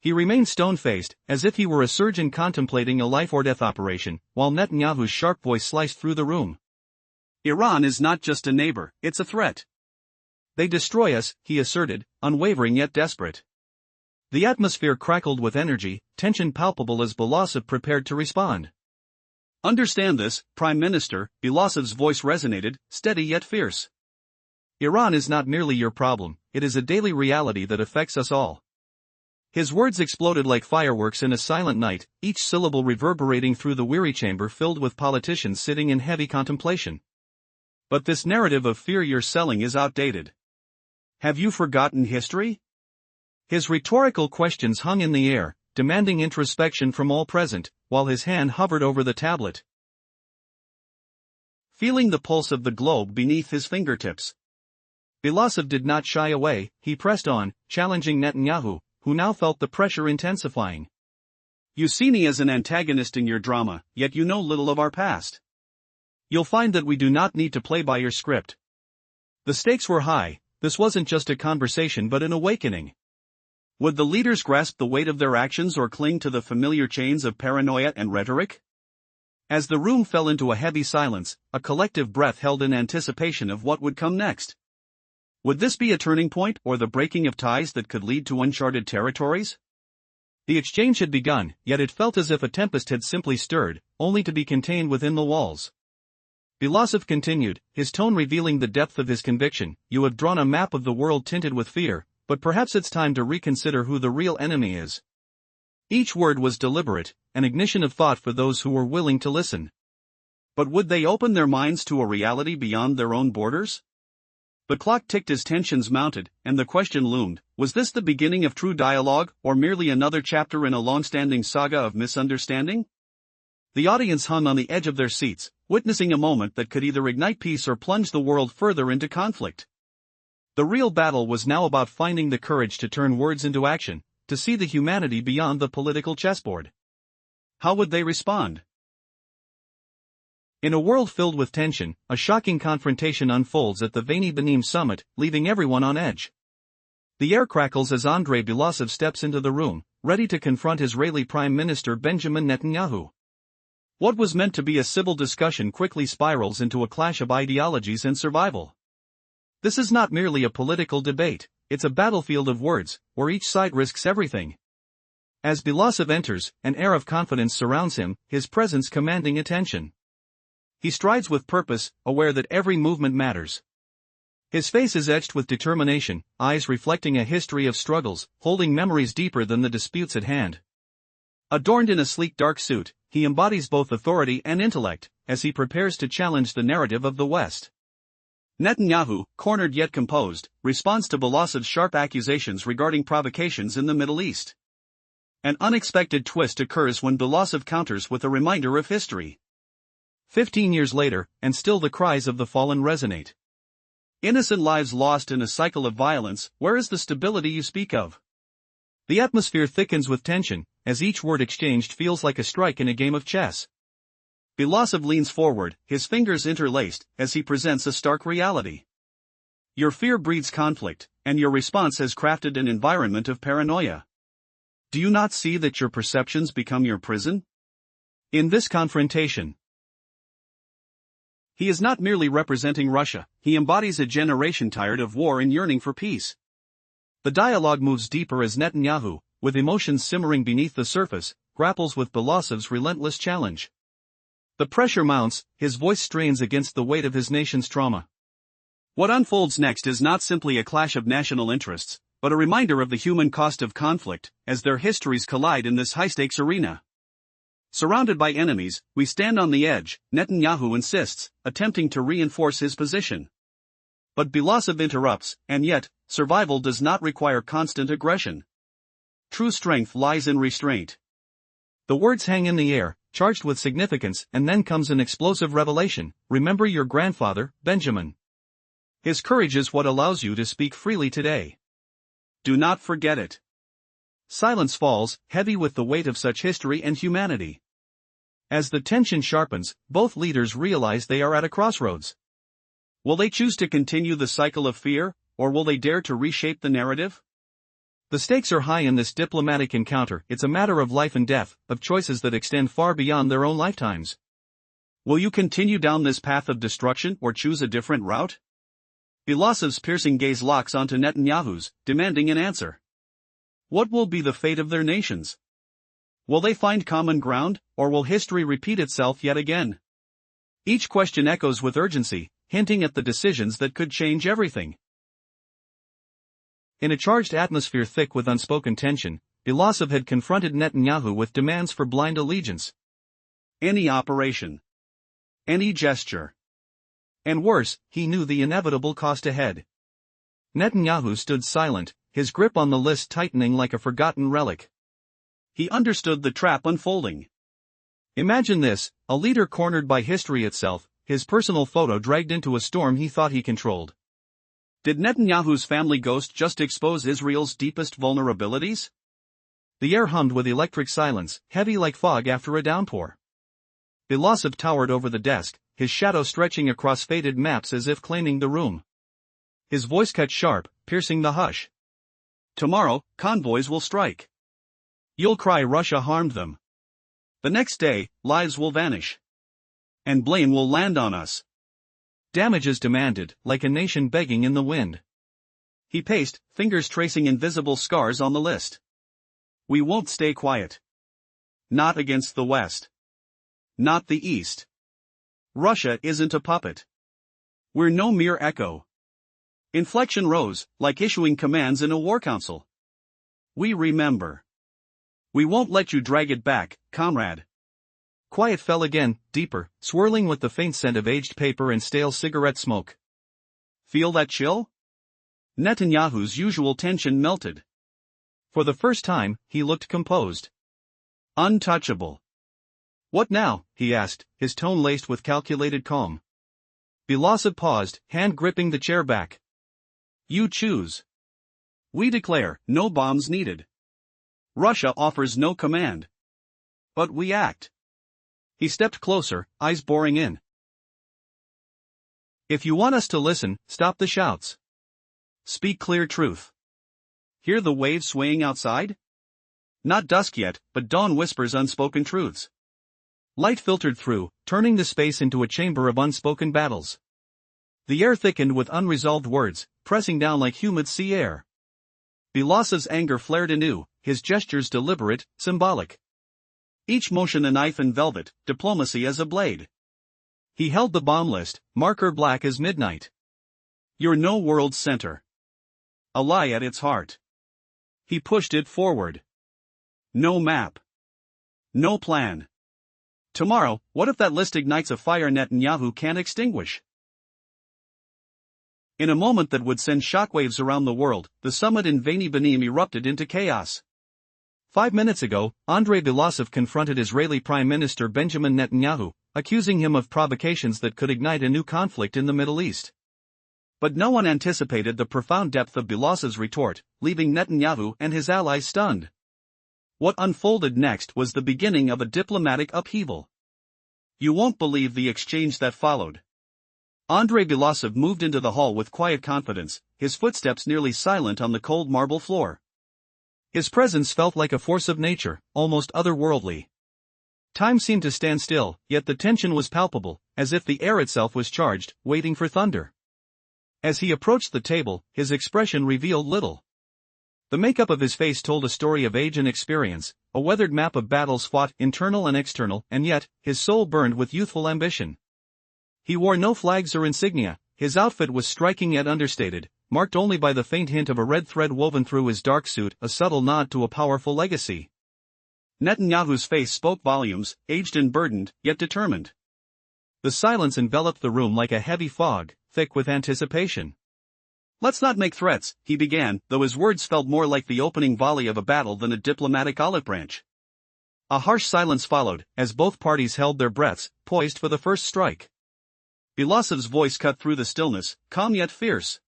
A: He remained stone-faced, as if he were a surgeon contemplating a life-or-death operation, while Netanyahu's sharp voice sliced through the room.
B: Iran is not just a neighbor, it's a threat.
A: They destroy us, he asserted, unwavering yet desperate. The atmosphere crackled with energy, tension palpable as Belousov prepared to respond.
B: Understand this, Prime Minister, Belousov's voice resonated, steady yet fierce.
A: Iran is not merely your problem, it is a daily reality that affects us all. His words exploded like fireworks in a silent night, each syllable reverberating through the weary chamber filled with politicians sitting in heavy contemplation. But this narrative of fear you're selling is outdated. Have you forgotten history? His rhetorical questions hung in the air, demanding introspection from all present, while his hand hovered over the tablet.
B: Feeling the pulse of the globe beneath his fingertips,
A: Belousov did not shy away. He pressed on, challenging Netanyahu, who now felt the pressure intensifying.
B: You see me as an antagonist in your drama, yet you know little of our past.
A: You'll find that we do not need to play by your script. The stakes were high. This wasn't just a conversation but an awakening.
B: Would the leaders grasp the weight of their actions or cling to the familiar chains of paranoia and rhetoric?
A: As the room fell into a heavy silence, a collective breath held in anticipation of what would come next.
B: Would this be a turning point or the breaking of ties that could lead to uncharted territories?
A: The exchange had begun, yet it felt as if a tempest had simply stirred, only to be contained within the walls. Belousov continued, his tone revealing the depth of his conviction. You have drawn a map of the world tinted with fear, but perhaps it's time to reconsider who the real enemy is. Each word was deliberate, an ignition of thought for those who were willing to listen.
B: But would they open their minds to a reality beyond their own borders? The clock ticked as tensions mounted, and the question loomed, was this the beginning of true dialogue, or merely another chapter in a long-standing saga of misunderstanding?
A: The audience hung on the edge of their seats, witnessing a moment that could either ignite peace or plunge the world further into conflict. The real battle was now about finding the courage to turn words into action, to see the humanity beyond the political chessboard.
B: How would they respond?
A: In a world filled with tension, a shocking confrontation unfolds at the Veni Benim summit, leaving everyone on edge. The air crackles as Andrei Belousov steps into the room, ready to confront Israeli Prime Minister Benjamin Netanyahu. What was meant to be a civil discussion quickly spirals into a clash of ideologies and survival. This is not merely a political debate, it's a battlefield of words, where each side risks everything. As Belousov enters, an air of confidence surrounds him, his presence commanding attention. He strides with purpose, aware that every movement matters. His face is etched with determination, eyes reflecting a history of struggles, holding memories deeper than the disputes at hand. Adorned in a sleek dark suit, he embodies both authority and intellect, as he prepares to challenge the narrative of the West.
B: Netanyahu, cornered yet composed, responds to Belousov's sharp accusations regarding provocations in the Middle East. An unexpected twist occurs when Belousov counters with a reminder of history.
A: 15 years later, and still the cries of the fallen resonate.
B: Innocent lives lost in a cycle of violence, where is the stability you speak of?
A: The atmosphere thickens with tension, as each word exchanged feels like a strike in a game of chess.
B: Belousov leans forward, his fingers interlaced, as he presents a stark reality. Your fear breeds conflict, and your response has crafted an environment of paranoia. Do you not see that your perceptions become your prison?
A: In this confrontation,
B: he is not merely representing Russia, he embodies a generation tired of war and yearning for peace.
A: The dialogue moves deeper as Netanyahu, with emotions simmering beneath the surface, grapples with Belousov's relentless challenge. The pressure mounts, his voice strains against the weight of his nation's trauma.
B: What unfolds next is not simply a clash of national interests, but a reminder of the human cost of conflict, as their histories collide in this high-stakes arena. Surrounded by enemies, we stand on the edge, Netanyahu insists, attempting to reinforce his position. But Belousov interrupts, and yet, survival does not require constant aggression. True strength lies in restraint.
A: The words hang in the air, charged with significance, and then comes an explosive revelation: remember your grandfather, Benjamin. His courage is what allows you to speak freely today.
B: Do not forget it.
A: Silence falls, heavy with the weight of such history and humanity. As the tension sharpens, both leaders realize they are at a crossroads.
B: Will they choose to continue the cycle of fear, or will they dare to reshape the narrative?
A: The stakes are high in this diplomatic encounter. It's a matter of life and death, of choices that extend far beyond their own lifetimes.
B: Will you continue down this path of destruction or choose a different route? Belousov's piercing gaze locks onto Netanyahu's, demanding an answer. What will be the fate of their nations? Will they find common ground, or will history repeat itself yet again?
A: Each question echoes with urgency, hinting at the decisions that could change everything. In a charged atmosphere thick with unspoken tension, Belousov had confronted Netanyahu with demands for blind allegiance.
B: Any operation. Any gesture.
A: And worse, he knew the inevitable cost ahead. Netanyahu stood silent, his grip on the list tightening like a forgotten relic.
B: He understood the trap unfolding.
A: Imagine this: a leader cornered by history itself, his personal photo dragged into a storm he thought he controlled.
B: Did Netanyahu's family ghost just expose Israel's deepest vulnerabilities?
A: The air hummed with electric silence, heavy like fog after a downpour. Belousov towered over the desk, his shadow stretching across faded maps as if claiming the room. His voice cut sharp, piercing the hush.
B: Tomorrow, convoys will strike. You'll cry Russia harmed them. The next day, lives will vanish. And blame will land on us.
A: Damages demanded, like a nation begging in the wind.
B: He paced, fingers tracing invisible scars on the list. We won't stay quiet. Not against the West. Not the East. Russia isn't a puppet. We're no mere echo. Inflection rose, like issuing commands in a war council. We remember. We won't let you drag it back, comrade.
A: Quiet fell again, deeper, swirling with the faint scent of aged paper and stale cigarette smoke.
B: Feel that chill? Netanyahu's usual tension melted.
A: For the first time, he looked composed.
B: Untouchable.
A: What now? He asked, his tone laced with calculated calm. Belousov paused, hand gripping the chair back.
B: You choose. We declare, no bombs needed. Russia offers no command. But we act.
A: He stepped closer, eyes boring in. If you want us to listen, stop the shouts.
B: Speak clear truth. Hear the waves swaying outside? Not dusk yet, but dawn whispers unspoken truths.
A: Light filtered through, turning the space into a chamber of unspoken battles. The air thickened with unresolved words, pressing down like humid sea air.
B: Belousov's anger flared anew, his gestures deliberate, symbolic. Each motion a knife in velvet, diplomacy as a blade.
A: He held the bomb list, marker black as midnight.
B: You're no world's center. A lie at its heart. He pushed it forward. No map. No plan. Tomorrow, what if that list ignites a fire Netanyahu can't extinguish? In a moment that would send shockwaves around the world, the summit in Veni Benim erupted into chaos.
A: 5 minutes ago, Andrei Belousov confronted Israeli Prime Minister Benjamin Netanyahu, accusing him of provocations that could ignite a new conflict in the Middle East.
B: But no one anticipated the profound depth of Belasov's retort, leaving Netanyahu and his allies stunned. What unfolded next was the beginning of a diplomatic upheaval. You won't believe the exchange that followed. Andrei Belasov moved into the hall with quiet confidence, his footsteps nearly silent on the cold marble floor. His presence felt like a force of nature, almost otherworldly. Time seemed to stand still, yet the tension was palpable, as if the air itself was charged, waiting for thunder. As he approached the table, his expression revealed little. The makeup of his face told a story of age and experience, a weathered map of battles fought, internal and external, and yet, his soul burned with youthful ambition. He wore no flags or insignia, his outfit was striking yet understated, marked only by the faint hint of a red thread woven through his dark suit, a subtle nod to a powerful legacy. Netanyahu's face spoke volumes, aged and burdened, yet determined. The silence enveloped the room like a heavy fog, thick with anticipation. "Let's not make threats," he began, though his words felt more like the opening volley of a battle than a diplomatic olive branch. A harsh silence followed, as both parties held their breaths, poised for the first strike. Belasov's voice cut through the stillness, calm yet fierce.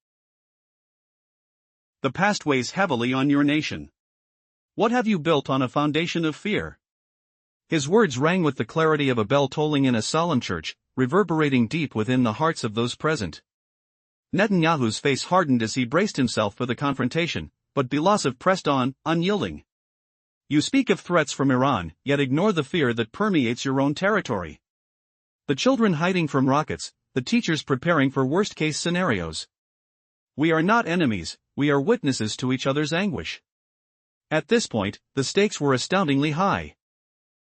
B: "The past weighs heavily on your nation. What have you built on a foundation of fear?" His words rang with the clarity of a bell tolling in a solemn church, reverberating deep within the hearts of those present. Netanyahu's face hardened as he braced himself for the confrontation, but Belasov pressed on, unyielding. "You speak of threats from Iran, yet ignore the fear that permeates your own territory. The children hiding from rockets, the teachers preparing for worst-case scenarios. We are not enemies, we are witnesses to each other's anguish." At this point, the stakes were astoundingly high.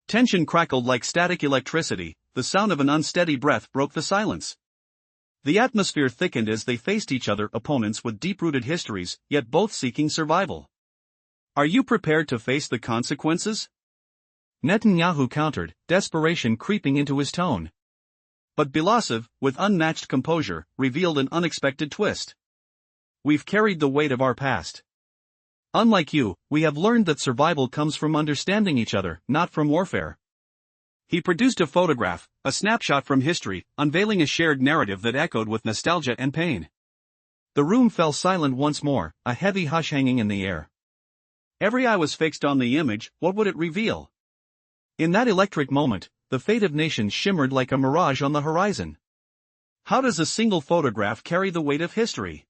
B: Tension crackled like static electricity, the sound of an unsteady breath broke the silence. The atmosphere thickened as they faced each other, opponents with deep-rooted histories, yet both seeking survival. "Are you prepared to face the consequences?" Netanyahu countered, desperation creeping into his tone. But Belasov, with unmatched composure, revealed an unexpected twist. "We've carried the weight of our past. Unlike you, we have learned that survival comes from understanding each other, not from warfare." He produced a photograph, a snapshot from history, unveiling a shared narrative that echoed with nostalgia and pain. The room fell silent once more, a heavy hush hanging in the air. Every eye was fixed on the image. What would it reveal? In that electric moment, the fate of nations shimmered like a mirage on the horizon. How does a single photograph carry the weight of history?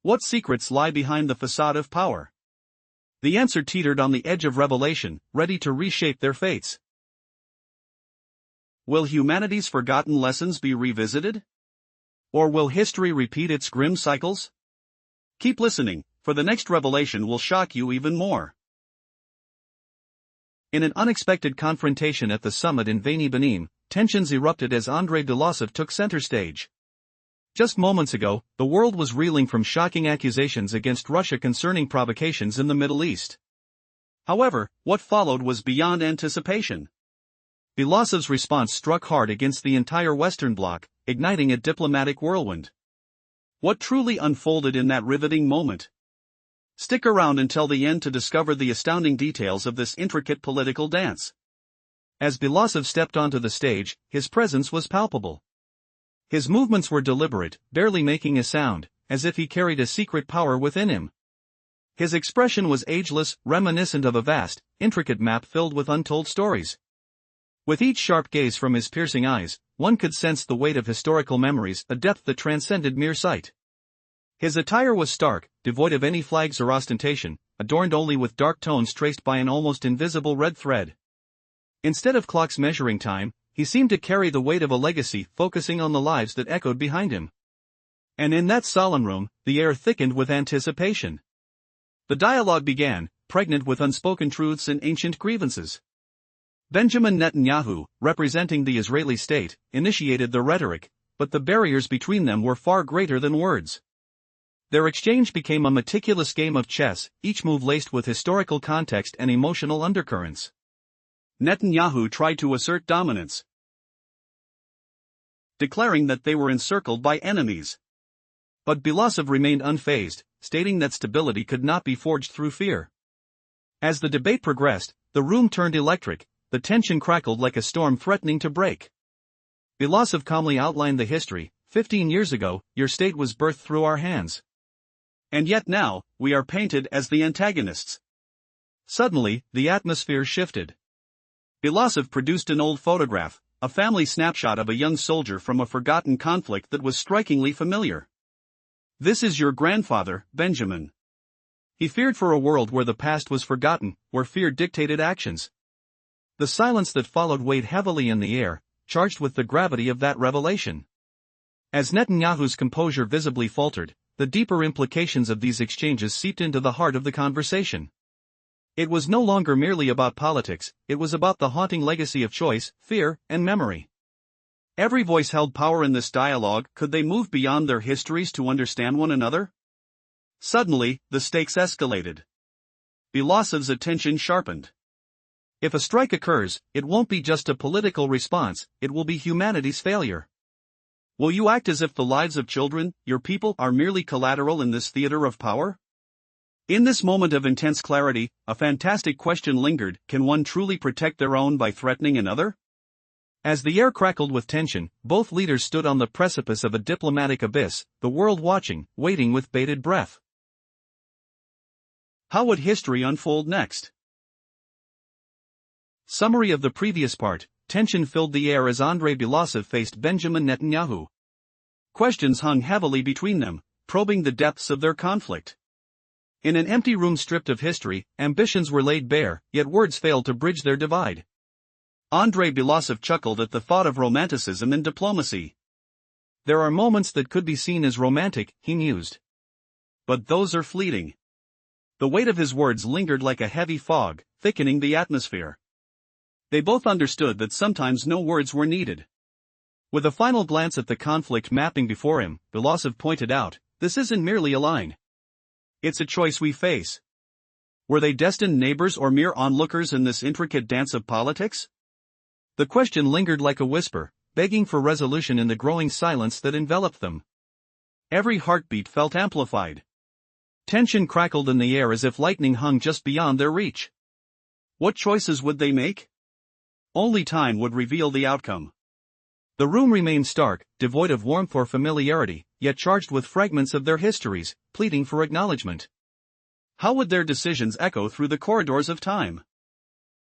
B: What secrets lie behind the facade of power? The answer teetered on the edge of revelation, ready to reshape their fates. Will humanity's forgotten lessons be revisited? Or will history repeat its grim cycles? Keep listening, for the next revelation will shock you even more. In an unexpected confrontation at the summit in Veni Benim, tensions erupted as Andrei Belasov took center stage. Just moments ago, the world was reeling from shocking accusations against Russia concerning provocations in the Middle East. However, what followed was beyond anticipation. Belasov's response struck hard against the entire Western Bloc, igniting a diplomatic whirlwind. What truly unfolded in that riveting moment? Stick around until the end to discover the astounding details of this intricate political dance. As Belasov stepped onto the stage, his presence was palpable. His movements were deliberate, barely making a sound, as if he carried a secret power within him. His expression was ageless, reminiscent of a vast, intricate map filled with untold stories. With each sharp gaze from his piercing eyes, one could sense the weight of historical memories, a depth that transcended mere sight. His attire was stark, devoid of any flags or ostentation, adorned only with dark tones traced by an almost invisible red thread. Instead of clocks measuring time, he seemed to carry the weight of a legacy, focusing on the lives that echoed behind him. And in that solemn room, the air thickened with anticipation. The dialogue began, pregnant with unspoken truths and ancient grievances. Benjamin Netanyahu, representing the Israeli state, initiated the rhetoric, but the barriers between them were far greater than words. Their exchange became a meticulous game of chess, each move laced with historical context and emotional undercurrents. Netanyahu tried to assert dominance, declaring that they were encircled by enemies. But Belasov remained unfazed, stating that stability could not be forged through fear. As the debate progressed, the room turned electric, the tension crackled like a storm threatening to break. Belasov calmly outlined the history,
A: 15 years ago, your state was birthed through our hands.
B: And yet now, we are painted as the antagonists.
A: Suddenly, the atmosphere shifted.
B: Belousov produced an old photograph, a family snapshot of a young soldier from a forgotten conflict that was strikingly familiar. This is your grandfather, Benjamin.
A: He feared for a world where the past was forgotten, where fear dictated actions. The silence that followed weighed heavily in the air, charged with the gravity of that revelation. As Netanyahu's composure visibly faltered, the deeper implications of these exchanges seeped into the heart of the conversation. It was no longer merely about politics, it was about the haunting legacy of choice, fear, and memory.
B: Every voice held power in this dialogue. Could they move beyond their histories to understand one another? Suddenly, the stakes escalated. Belousov's attention sharpened.
A: If a strike occurs, it won't be just a political response, it will be humanity's failure.
B: Will you act as if the lives of children, your people, are merely collateral in this theater of power? In this moment of intense clarity, a fantastic question lingered: can one truly protect their own by threatening another?
A: As the air crackled with tension, both leaders stood on the precipice of a diplomatic abyss, the world watching, waiting with bated breath.
B: How would history unfold next?
A: Summary of the previous part: tension filled the air as Andrei Belousov faced Benjamin Netanyahu.
B: Questions hung heavily between them, probing the depths of their conflict.
A: In an empty room stripped of history, ambitions were laid bare, yet words failed to bridge their divide.
B: Andrei Belousov chuckled at the thought of romanticism in diplomacy.
A: There are moments that could be seen as romantic, he mused.
B: But those are fleeting. The weight of his words lingered like a heavy fog, thickening the atmosphere. They both understood that sometimes no words were needed.
A: With a final glance at the conflict mapping before him, Belousov pointed out, this isn't merely a line.
B: It's a choice we face. Were they destined neighbors or mere onlookers in this intricate dance of politics?
A: The question lingered like a whisper, begging for resolution in the growing silence that enveloped them.
B: Every heartbeat felt amplified.
A: Tension crackled in the air as if lightning hung just beyond their reach.
B: What choices would they make? Only time would reveal the outcome.
A: The room remained stark, devoid of warmth or familiarity, yet charged with fragments of their histories, pleading for acknowledgement.
B: How would their decisions echo through the corridors of time?